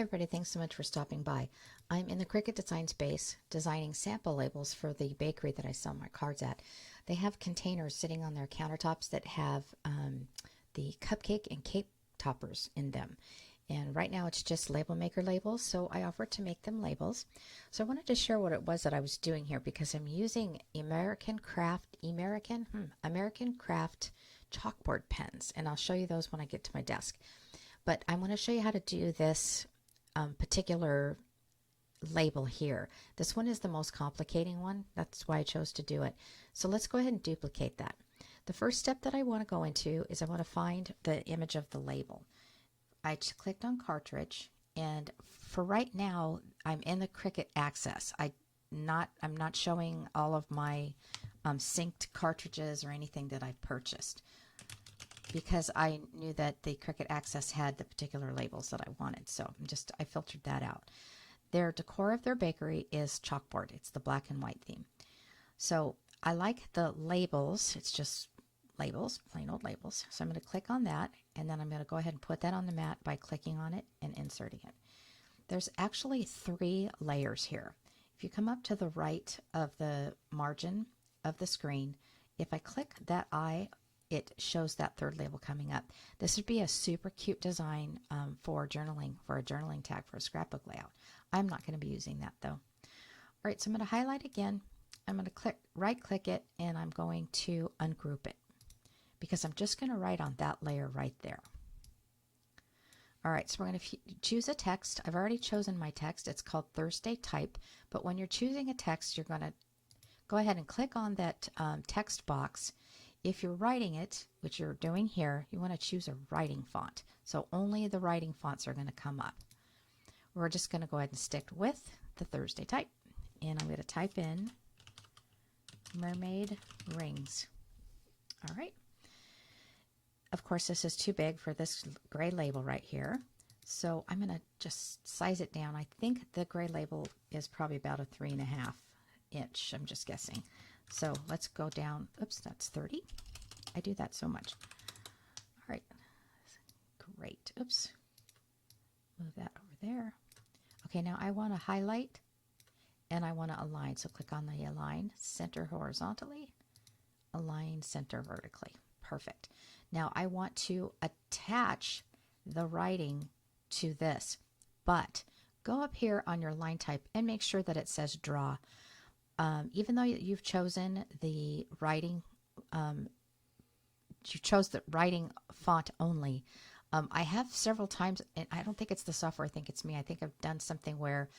everybody, thanks so much for stopping by. I'm in the Cricut Design space designing sample labels for the bakery that I sell my cards at. They have containers sitting on their countertops that have the cupcake and cake toppers in them. And right now it's just label maker labels, so I offered to make them labels. So I wanted to share what it was that I was doing here because I'm using American Craft Chalkboard pens, and I'll show you those when I get to my desk. But I want to show you how to do this particular label here. This one is the most complicating one. That's why I chose to do it. So let's go ahead and duplicate that. The first step that I want to go into is I want to find the image of the label. I clicked on cartridge, and for right now I'm in the Cricut Access. I'm not showing all of my synced cartridges or anything that I've purchased, because I knew that the Cricut Access had the particular labels that I wanted. So I filtered that out. Their decor of their bakery is chalkboard. It's the black and white theme. So I like the labels. It's just labels, plain old labels. So I'm going to click on that, and then I'm going to go ahead and put that on the mat by clicking on it and inserting it. There's actually 3 layers here. If you come up to the right of the margin of the screen, if I click that eye, it shows that 3rd label coming up. This would be a super cute design for journaling, for a journaling tag for a scrapbook layout. I'm not going to be using that though. All right, so I'm going to highlight again. I'm going to right click it, and I'm going to ungroup it because I'm just going to write on that layer right there. All right, so we're going to choose a text. I've already chosen my text. It's called Thursday Type, but when you're choosing a text, you're going to go ahead and click on that text box. If you're writing it, which you're doing here, you want to choose a writing font. So only the writing fonts are going to come up. We're just going to go ahead and stick with the Thursday Type. And I'm going to type in mermaid rings. All right. Of course, this is too big for this gray label right here. So I'm going to just size it down. I think the gray label is probably about a 3.5 inch. I'm just guessing. So let's go down. Oops, that's 30. I do that so much. All right. Great. Oops. Move that over there. Okay, now I want to highlight and I want to align. So click on the align, center horizontally, align center vertically. Perfect. Now I want to attach the writing to this, but go up here on your line type and make sure that it says draw. Even though you've chosen the writing, you chose the writing font only. I have several times, and I don't think it's the software, I think it's me. I think I've done something where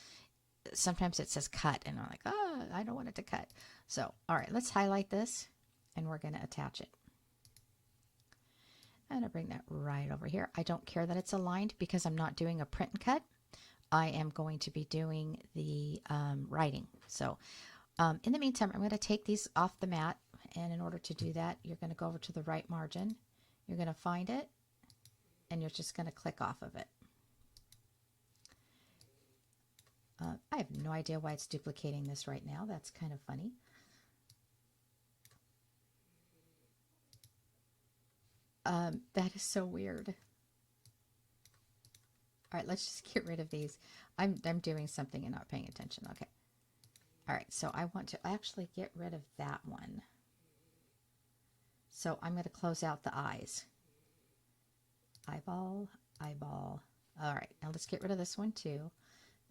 sometimes it says cut, and I'm like, oh, I don't want it to cut. So, all right, let's highlight this, and we're going to attach it. And I bring that right over here. I don't care that it's aligned because I'm not doing a print and cut. I am going to be doing the writing. So in the meantime, I'm going to take these off the mat. And in order to do that, you're going to go over to the right margin. You're going to find it, and you're just going to click off of it. I have no idea why it's duplicating this right now. That's kind of funny. That is so weird. All right, let's just get rid of these. I'm doing something and not paying attention. Okay. All right, so I want to actually get rid of that one. So I'm going to close out the eyes. Eyeball, eyeball. All right, now let's get rid of this one too.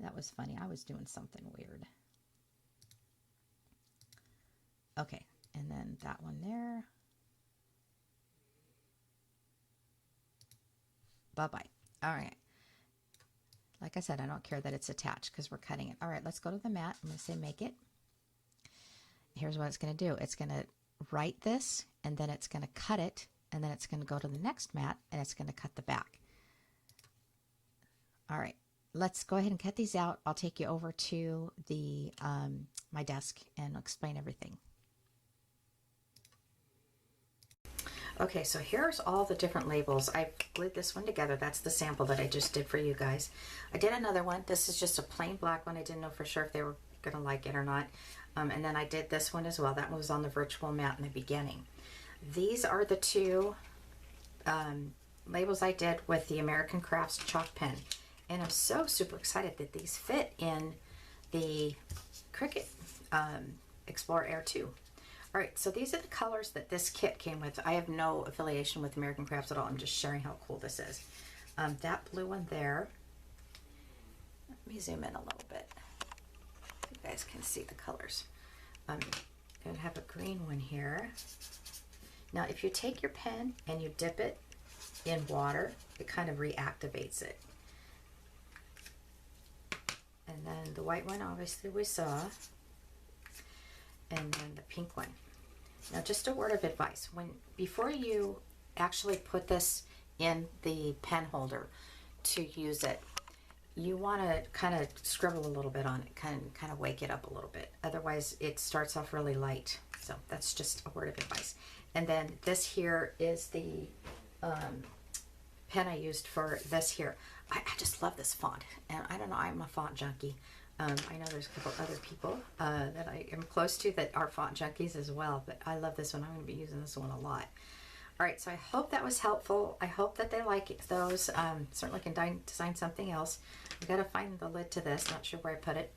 That was funny. I was doing something weird. Okay, and then that one there. Bye-bye. All right. Like I said, I don't care that it's attached because we're cutting it. All right, let's go to the mat. I'm going to say make it. Here's what it's going to do. It's going to write this, and then it's going to cut it, and then it's going to go to the next mat, and it's going to cut the back. All right, let's go ahead and cut these out. I'll take you over to the my desk and explain everything. Okay, so here's all the different labels. I glued this one together. That's the sample that I just did for you guys. I did another one. This is just a plain black one. I didn't know for sure if they were going to like it or not. And then I did this one as well. That one was on the virtual mat in the beginning. These are the 2 labels I did with the American Crafts chalk pen. And I'm so super excited that these fit in the Cricut Explorer Air 2. All right, so these are the colors that this kit came with. I have no affiliation with American Crafts at all. I'm just sharing how cool this is. That blue one there. Let me zoom in a little bit. You guys can see the colors. I'm going to have a green one here. Now, if you take your pen and you dip it in water, it kind of reactivates it. And then the white one, obviously, we saw. And then the pink one. Now, just a word of advice. Before you actually put this in the pen holder to use it, you want to kind of scribble a little bit on it, kind of wake it up a little bit. Otherwise, it starts off really light. So that's just a word of advice. And then this here is the pen I used for this here. I just love this font. And I don't know, I'm a font junkie. I know there's a couple other people that I am close to that are font junkies as well, but I love this one. I'm going to be using this one a lot. All right, so I hope that was helpful. I hope that they like those. Certainly can design something else. I've got to find the lid to this. Not sure where I put it.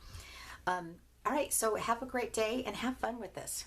All right, so have a great day and have fun with this.